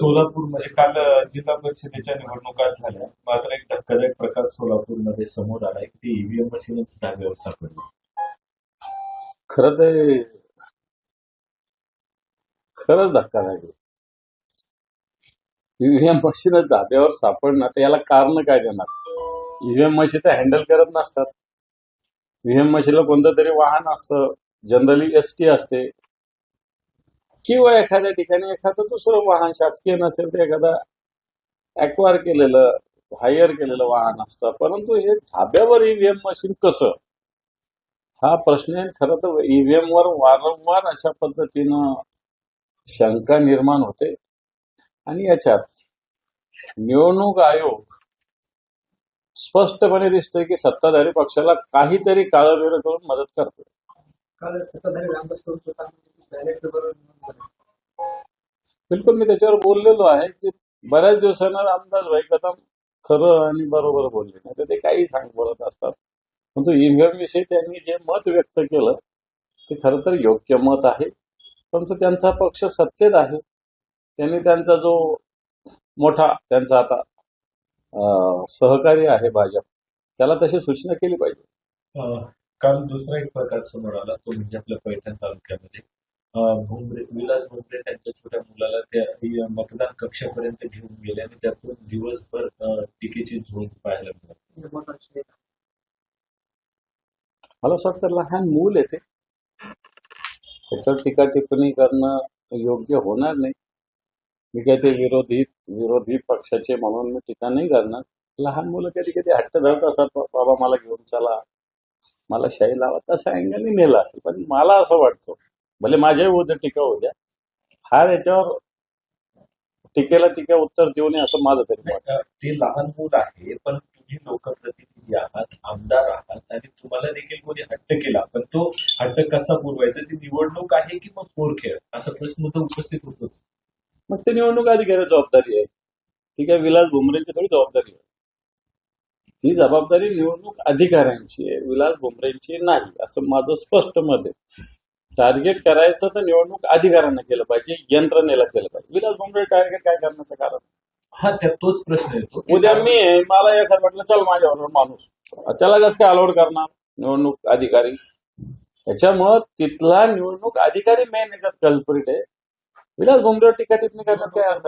सोलापूरमध्ये काल जिल्हा परिषदेच्या निवडणुका झाल्या, मात्र एक धक्कादायक प्रकार सोलापूरमध्ये समोर आलाय की ईव्हीएम मशीनच धाब्यावर सापडली. खरं ते खरंच धक्कादायक. ईव्हीएम मशीन धाब्यावर सापडणार तर याला कारण काय देणार? ईव्हीएम मशीन तर हँडल करत नसतात. ईव्हीएम मशीनला कोणतं तरी वाहन असतं, जनरली एसटी असते, किंवा एखाद्या ठिकाणी एखादं दुसरं वाहन शासकीय नसेल तर एखादा ऍक्वायर केलेलं, हायर केलेलं वाहन असतं. परंतु हे धाब्यावर ईव्हीएम मशीन कसं, हा प्रश्न आहे. खरं तर ईव्हीएम वर वारंवार अशा पद्धतीनं शंका निर्माण होते आणि याच्यात निवडणूक आयोग स्पष्टपणे दिसतोय की सत्ताधारी पक्षाला काहीतरी काळं करून मदत करतो. काल सत्ताधारी रामदास कदम स्वतः बिलकुल मी त्याच्यावर बोललेलो आहे की बऱ्याच दिवसांना रामदास भाई कदम खरं आणि बरोबर बोलले नाही तर ते काही बोलत असतात. परंतु ईव्हीएम विषयी त्यांनी जे मत व्यक्त केलं ते खरं तर योग्य मत आहे. परंतु त्यांचा पक्ष सत्तेत आहे, त्यांनी त्यांचा जो मोठा त्यांचा आता सहकारी आहे भाजप, त्याला तशी सूचना केली पाहिजे. काल दुसरा एक प्रकार समोर आला, तो म्हणजे आपल्या पैठण तालुक्यामध्ये विलास भुमरे त्यांच्या छोट्या मुलाला त्या मतदान कक्षापर्यंत घेऊन गेले आणि त्यातून दिवसभर टीकेची झोड पाहायला मिळाली. मला असं वाटतं लहान मूल येते, त्याच्यावर टीका टिप्पणी करणं योग्य होणार नाही. मी काय ते विरोधी पक्षाचे म्हणून मी टीका नाही करणार. लहान मुलं कधी कधी हट्ट धरत असतात, बाबा मला घेऊन चला, मला शाही लावा, तसा अँगलनी नेला असेल. पण मला असं वाटतं, भले माझ्या उद्या टीका होऊ द्या, फार याच्यावर टीकेला टीका उत्तर देऊ नये असं माझं तरी मत. ते लहान मूल आहे, पण तुम्ही लोकप्रतिनिधी आहात, आमदार आहात आणि तुम्हाला देखील कोणी हट्ट केला, पण तो हट्ट कसा पुरवायचा? ती निवडणूक आहे की मग पोरखेळ, असा प्रश्न तर उपस्थित होतोच. मग ते निवडणूक अधिकारी जबाबदारी आहे, ती काय विलास भुमरेंची थोडी जबाबदारी आहे. ती जबाबदारी निवडणूक अधिकाऱ्यांची आहे, विलास भुमरेंची नाही, असं माझं स्पष्ट मत आहे. टार्गेट करायचं तर निवडणूक अधिकाऱ्यांना केलं पाहिजे, यंत्रणेला केलं पाहिजे. विलास भुमरे टार्गेट काय करण्याचं कारण? हा, तोच प्रश्न येतो. उद्या मी आहे, मला एखादं म्हटलं चल माझ्याबरोबर माणूस, त्याला कसं काय अलाउड करणार निवडणूक अधिकारी? त्याच्यामुळं तिथला निवडणूक अधिकारी मेन याच्यात कल्प्रिट आहे. विलास भुमरेवर टीका टिप्पणी करण्यात काय अर्थ?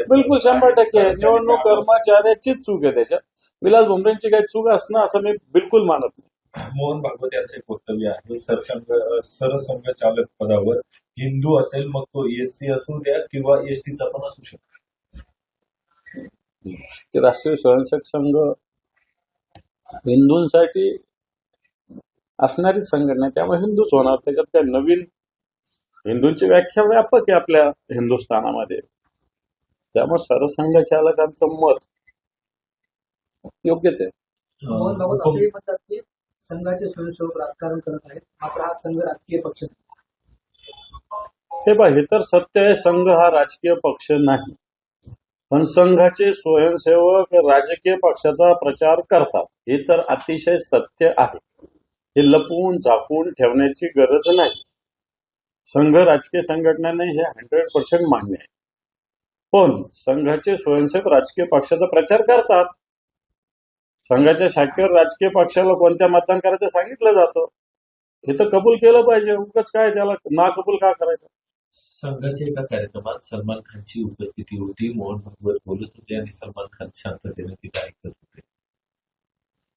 बिलकुल 100% आहे. निवडणूक कर्मचाऱ्याचीच चूक आहे त्याच्यात. विलास भुमरेंची काही चूक असणं असं मी बिलकुल मानत नाही. मोहन भागवत यांचं एक वक्तव्य आहे, सरसंघ चालक पदावर हिंदू असेल, मग तो एससी असू द्या किंवा एसटीचा पण असू शकतो. राष्ट्रीय स्वयंसेवक संघ हिंदूंसाठी असणारी संघटना आहे, त्यामुळे हिंदूच होणार. त्याच्यात काय नवीन? हिंदूंची व्याख्या व्यापक आहे आपल्या हिंदुस्थानामध्ये, त्यामुळे सरसंघ चालकांचं मत योग्यच आहे. मोहन भागवत असंही म्हणतात की संघाचे स्वयंसेवक राजकारण करत आहेत, मात्र हा संघ राजकीय पक्ष हे तर सत्य आहे, संघ हा राजकीय पक्ष नाही. पण संघाचे स्वयंसेवक राजकीय पक्षाचा प्रचार करतात, हे तर अतिशय सत्य आहे. हे लपवून झाकून ठेवण्याची गरज नाही. संघ राजकीय संघटनेने हे 100% मान्य आहे. पण संघाचे स्वयंसेवक राजकीय पक्षाचा प्रचार करतात. संघाच्या शाखेवर राजकीय पक्षाला कोणत्या मतदान करायचं सांगितलं जातं, हे तर कबूल केलं पाहिजे. उगाच काय त्याला ना कबूल का करायचं? संघाच्या एका कार्यक्रमात सलमान खानची उपस्थिती होती, मोहन भागवत बोलत होते आणि सलमान खान शांततेने तिथे ऐकत होते.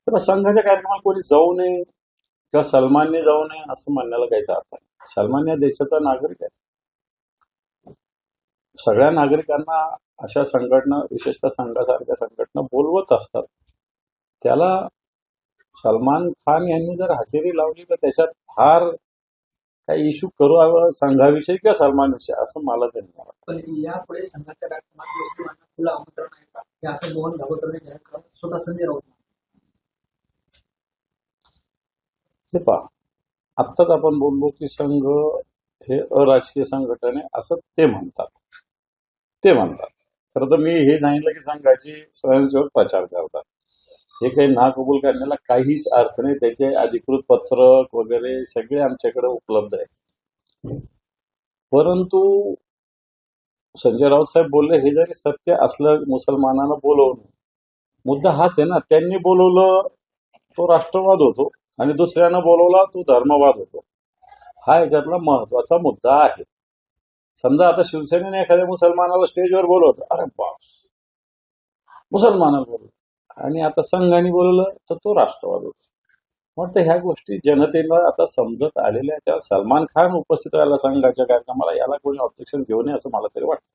तर संघाच्या कार्यक्रमात कोणी जाऊ नये किंवा सलमानने जाऊ नये असं म्हणण्याला काहीच अर्थ नाही. सलमान या देशाचा नागरिक आहे. सगळ्या नागरिकांना अशा संघटना, विशेषतः संघासारख्या संघटना बोलवत असतात. त्याला सलमान खान यांनी जर हजेरी लावली तर त्याच्यात फार काही इश्यू करू संघाविषयी किंवा सलमानविषयी असं मला तरी नाही. पण यापुढे संघाच्या कार्यक्रमात मुस्लिमांना खुलं आमंत्रण आहे का, हे असं मोहन भागवत स्वतः संजय राऊत. हे पहा, आत्ताच आपण बोललो की संघ हे अराजकीय संघटना आहे असं ते म्हणतात. खरं तर मी हे सांगितलं की संघाची स्वयंसेवक प्रचार करतात, हे काही ना कबूल करण्याला काहीच अर्थ नाही. त्याचे अधिकृत पत्रक वगैरे सगळे आमच्याकडे उपलब्ध आहे. परंतु संजय राऊत साहेब बोलले हे जरी सत्य असलं मुसलमानांना बोलवणं, मुद्दा हाच आहे ना, त्यांनी बोलवलं तो राष्ट्रवाद होतो आणि दुसऱ्यानं बोलवला तो धर्मवाद होतो. हा याच्यातला महत्वाचा मुद्दा आहे. समजा आता शिवसेनेने एखाद्या मुसलमानाला स्टेजवर बोलवलं, अरे बाप, मुसलमानाला बोलवलं, आणि आता संघाने बोलवलं तर तो राष्ट्रवाद होतो. वाटतं ह्या गोष्टी जनतेला आता समजत आलेल्या आहेत. तेव्हा सलमान खान उपस्थित राहिला संघाच्या कार्यक्रमाला, याला कोणी ऑब्जेक्शन घेऊ नये असं मला तरी वाटतं.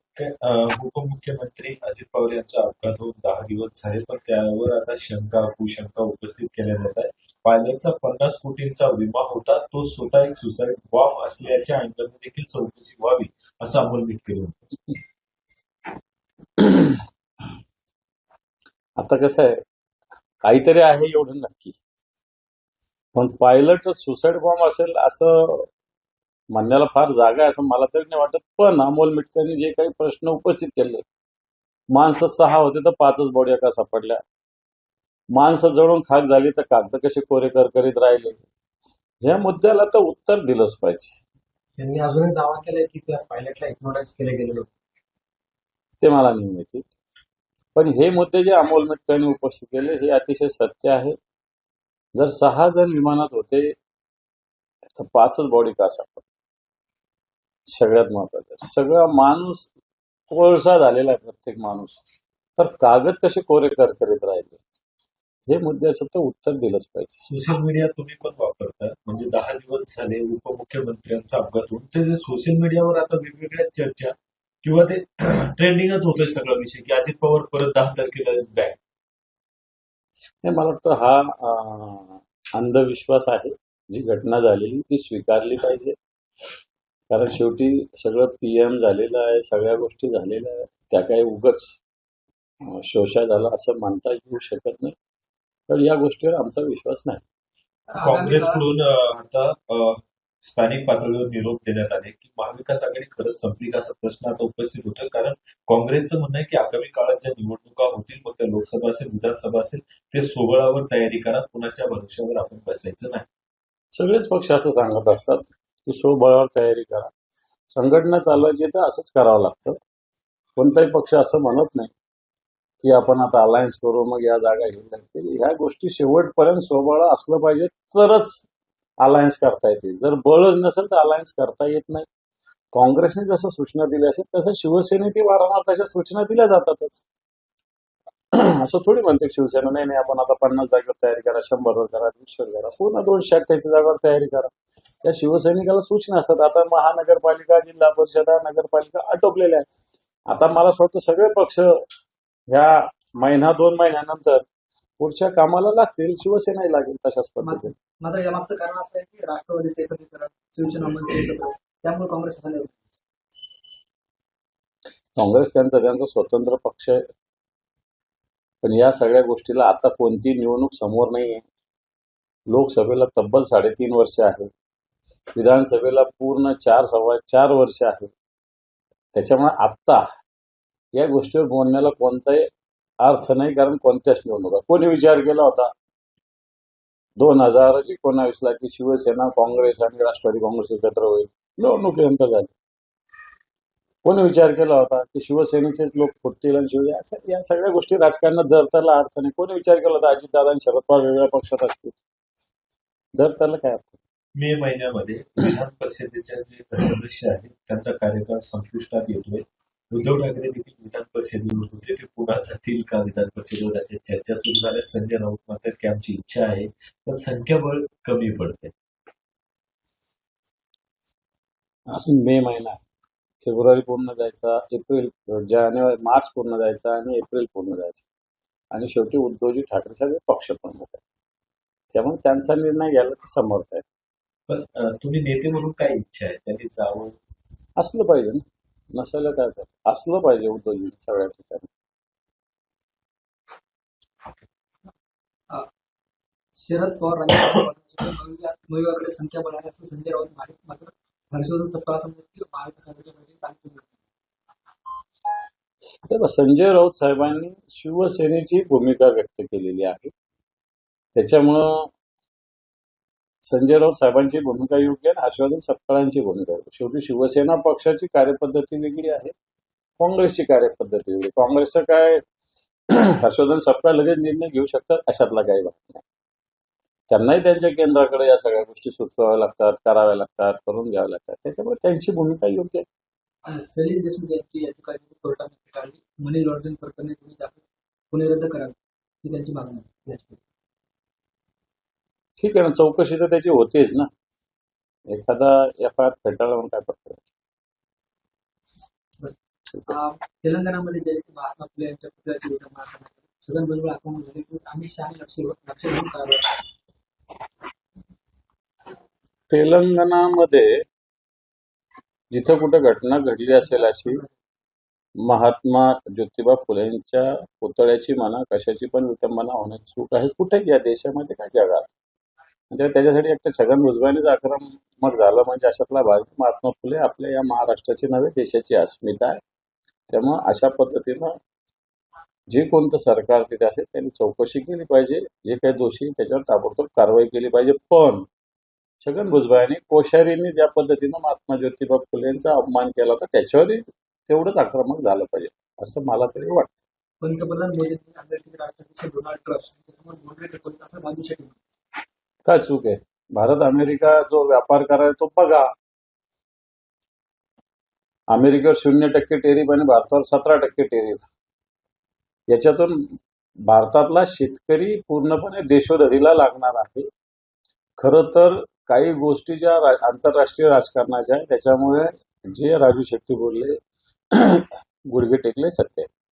उपमुख्यमंत्री अजित पवार यांचा अपघात होऊन 10 दिवस झाले, पण त्यावर आता शंका कुशंका उपस्थित केल्या जात आहे. पायलटचा 50 कोटींचा विमा होता, तो स्वतः एक सुसाईड बॉम्ब असल्याच्या अँगलने देखील चौकशी व्हावी असं अमोल मिटकरी म्हणतो. आता कसं आहे, काहीतरी आहे एवढं नक्की, पण पायलट सुसाईड बॉम्ब असेल असं म्हणण्याला फार जागा आहे असं मला तरी नाही वाटत. पण अमोल मिटकरनी जे काही प्रश्न उपस्थित केले, माणसं 6 होते तर 5च बॉड्या का सापडल्या, माणसं जळून खाक झाली तर कागद कसे कोरे करकरीत राहिले, या मुद्द्याला तर उत्तर दिलंच पाहिजे. त्यांनी अजूनही दावा केलाय की त्या पायलटला इग्नोराइज केले गेले होते. ते मला नाही माहिती, पण हे मुद्दे जे अमोल मिटकरनी उपस्थित केले हे अतिशय सत्य आहे. जर 6 जण विमानात होते तर 5च बॉडी का सापडल्या. सगळ्यात महत्वाचं, सगळा माणूस कोळसा झालेला आहे प्रत्येक माणूस, तर कागद कसे कोरे करकरीत राहिले, हे मुद्द्याचं तर उत्तर दिलंच पाहिजे. सोशल मीडिया तुम्ही पण वापरता, म्हणजे 10 दिवस झाले उपमुख्यमंत्र्यांचा अपघात होऊन ते सोशल मीडियावर आता वेगवेगळ्या चर्चा किंवा ते ट्रेंडिंगच होतोय सगळा विषय की अजित पवार परत 10 तारखेला बॅक. हे मला वाटतं हा अंधविश्वास आहे. जी घटना झालेली ती स्वीकारली पाहिजे, कारण शेवटी सगळं PM झालेलं आहे, सगळ्या गोष्टी झालेल्या आहेत, त्या काही उगच शोषा झाला असं म्हणता येऊ शकत नाही. तर या गोष्टीवर आमचा विश्वास नाही. काँग्रेसकडून आता स्थानिक पातळीवर निरोप देण्यात आले की महाविकास आघाडी खरंच संपली का असा प्रश्न आता उपस्थित होतोय, कारण काँग्रेसचं म्हणणं आहे की आगामी काळात ज्या निवडणुका होतील, मग त्या लोकसभा असेल विधानसभा असेल, ते सोबळावर तयारी करा, कुणाच्या भरोश्यावर आपण बसायचं नाही. सगळेच पक्ष असं सांगत असतात की स्वबळावर तयारी करा. संघटना चालवायची तर असंच करावं लागतं. कोणताही पक्ष असं म्हणत नाही की आपण आता अलायन्स करू मग या जागा घेऊन लागतील. ह्या गोष्टी शेवटपर्यंत स्वबळ असलं पाहिजे तरच अलायन्स करता येते. जर बळच नसेल तर अलायन्स करता येत नाही. काँग्रेसने जसं सूचना दिल्या असेल तसं शिवसेने ती वारंवार तशा सूचना दिल्या जातातच. असं थोडी म्हणते शिवसेना नाही आपण आता 50 जागेवर तयारी करा, 100वर करा, 200वर करा, पुन्हा 288 जागेवर तयारी करा. त्या शिवसैनिकाला सूचना असतात. आता महानगरपालिका, जिल्हा परिषदा, नगरपालिका आटोपलेल्या आहेत. आता मला असं वाटतं सगळे पक्ष ह्या 1-2 महिन्यानंतर पुढच्या कामाला लागतील, शिवसेनाही लागेल तशाच पद्धतीने. मात्र यामागचं कारण असं आहे की राष्ट्रवादीचे एकत्रीकरण, शिवसेना मनसे एकत्र, त्यामुळे काँग्रेस झाले होते. काँग्रेस त्यांचा स्वतंत्र पक्ष आहे, पण या सगळ्या गोष्टीला आता कोणती निवडणूक समोर नाहीये. लोकसभेला तब्बल 3.5 वर्ष आहे, विधानसभेला पूर्ण 4-4.25 वर्ष आहे. त्याच्यामुळे आत्ता या गोष्टीवर बोलण्याला कोणताही अर्थ नाही, कारण कोणत्याच निवडणुका कोणी विचार केला होता 2019ला की शिवसेना, काँग्रेस आणि राष्ट्रवादी काँग्रेस एकत्र होईल? निवडणुकीनंतर झाली. कोणी विचार केला होता की शिवसेनेचेच लोक फुटतील आणि शिवसेना, या सगळ्या गोष्टी राजकारणात जर त्याला अर्थ नाही. कोणी विचार केला होता अजितदादा आणि शरद पवार वेगळ्या पक्षात असतील? जर त्याला काय अर्थ? मे महिन्यामध्ये विधान परिषदेच्या जे सदस्य आहेत त्यांचा कार्यकाळ संपुष्टात येतोय. उद्धव ठाकरे देखील विधान परिषदेवर होते, ते पुन्हा जातील का विधान परिषदेवर असे चर्चा सुरू झाल्या. संजय राऊत म्हणतात की आमची इच्छा आहे, पण संख्याबळ कमी पडते. अजून मे महिना, फेब्रुवारी पूर्ण जायचा, जानेवारी मार्च पूर्ण जायचा आणि एप्रिल पूर्ण जायचा, आणि शेवटी उद्धवजी ठाकरे सगळे पक्ष प्रमुख आहेत. त्यामुळे त्यांचा निर्णय घ्यायला ते समर्थ आहेत. पण तुम्ही नेते म्हणून काय इच्छा आहे? त्यांनी जावं असलं पाहिजे ना, नसायला काय तर असलं पाहिजे उद्धवजी सगळ्या ठिकाणी. शरद पवार राज्याकडे संख्या बळाण्याचं संजय राऊत मात्र हर्षवर्धन सपकाळ समजत की महाविकास आघाडीच्या बैठकीत तेव्हा संजय राऊत साहेबांनी शिवसेनेची भूमिका व्यक्त केलेली आहे. त्याच्यामुळं संजय राऊत साहेबांची भूमिका योग्य आणि हर्षवर्धन सपकाळांची भूमिका योग्य. शेवटी शिवसेना पक्षाची कार्यपद्धती वेगळी आहे, काँग्रेसची कार्यपद्धती वेगळी. काँग्रेसचं काय हर्षवर्धन सपकाळ लगेच निर्णय घेऊ शकतात अशातला काही भाग नाही. त्यांनाही त्यांच्या केंद्राकडे या सगळ्या गोष्टी सुचवाव्या लागतात, कराव्या लागतात, करून घ्याव्या लागतात. त्याच्यामुळे त्यांची भूमिका योग्य आहे. सलीम देशमुख यांची याचिका कोर्टाने फेटाळली. मनी लॉन्ड्रिंग प्रकरणी तुम्ही पुणे रद्द करावी ही त्यांची मागणी आहे याचिकेत. ठीक आहे ना, चौकशी तर त्याची होतेच ना. एखादा एफ आय आर फेटाळला म्हणून काय पडतं. तेलंगणामध्ये जे महात्मा फुले यांच्या पुतळ्याची उद्या महाराष्ट्रात छगन भुजबळ आक्रमण झाले की अमित शहा लक्ष घेऊन कारवाई. तेलंगणामध्ये जिथं कुठं घटना घडली असेल अशी महात्मा ज्योतिबा फुलेंच्या पुतळ्याची म्हणा कशाची पण विटंबना होण्याची चूक आहे कुठेही या देशामध्ये का जगात. म्हणजे त्याच्यासाठी एक तर छगन भुजबळांनीच आक्रमक झालं म्हणजे अशातला भाग. महात्मा फुले आपल्या या महाराष्ट्राची नव्हे देशाची अस्मिता आहे. त्यामुळे अशा पद्धतीनं जे कोणतं सरकार तिथे असेल त्यांनी चौकशी केली पाहिजे. जे काही दोषी त्याच्यावर ताबडतोब कारवाई केली पाहिजे. पण छगन भुजबळांनी कोश्यारींनी ज्या पद्धतीनं महात्मा ज्योतिबा फुले यांचा अपमान केला होता त्याच्यावरही तेवढंच आक्रमक झालं पाहिजे असं मला तरी वाटतं. पंतप्रधान मोदींनी अमेरिकेचे राष्ट्राध्यक्ष डोनाल्ड ट्रम्प यांच्यासमोर बोलणे टेकवले असं बांधू शकेल. काय चूक आहे. भारत अमेरिका जो व्यापार करायला तो बघा. अमेरिकेवर 0% टेरिफ आणि भारतावर 17% टेरिफ. याच्यातून भारतातला शेतकरी पूर्णपणे देशोधडीला लागणार आहे. खरं तर काही गोष्टी ज्या आंतरराष्ट्रीय राजकारणाच्या आहे त्याच्यामुळे जे राजू शेट्टी बोलले गुडघे टेकले सत्य आहे.